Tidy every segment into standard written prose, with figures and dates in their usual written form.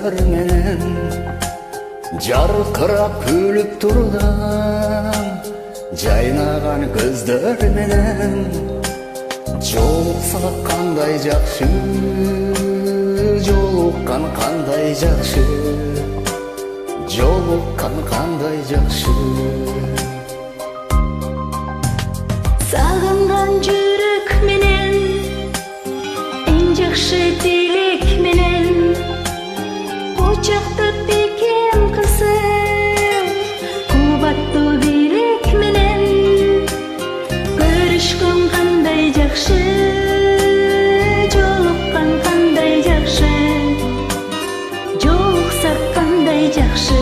көздөр менен жаркырап күлүп турган жайнаган көздөр менен жолукса кандай жакшы, жолуккан кандай жакшы, жолуккан кандай жакшы. Сагынган жүрөк менен эң жакшы тилек менен кучактап бекем кылсаң кубаттуу бийлик менен көрүшкөн кандай жакшы, жолуккан кандай жакшы, жолуксак кандай жакшы.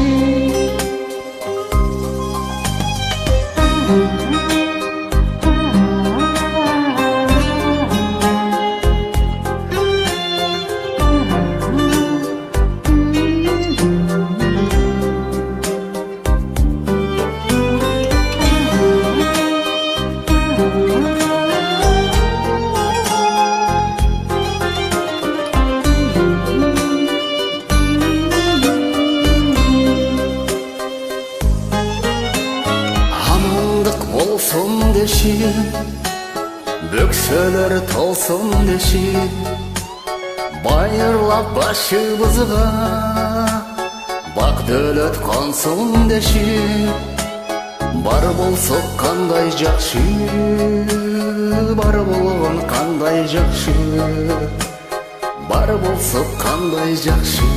Болсун дешип, бөксөлөр толсун дешип, байырлап башыбызга бак дөөлөт консун дешип, бар болсо кандай жакшы, бар болгон кандай жакшы, бар болсо кандай жакшы.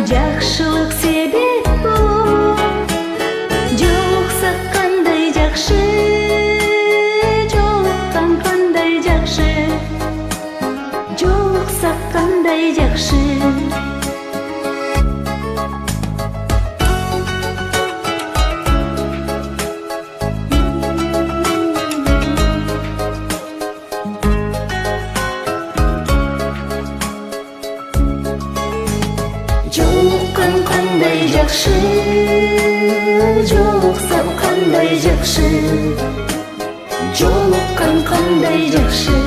Жакшылык себеп болуп, жолуксак кандай жакшы, жолуккан кандай жакшы, жолуксак кандай жакшы. Жолуккан кандай жакшы, жолуксам кандай жакшы, жолуккан кандай жакшы.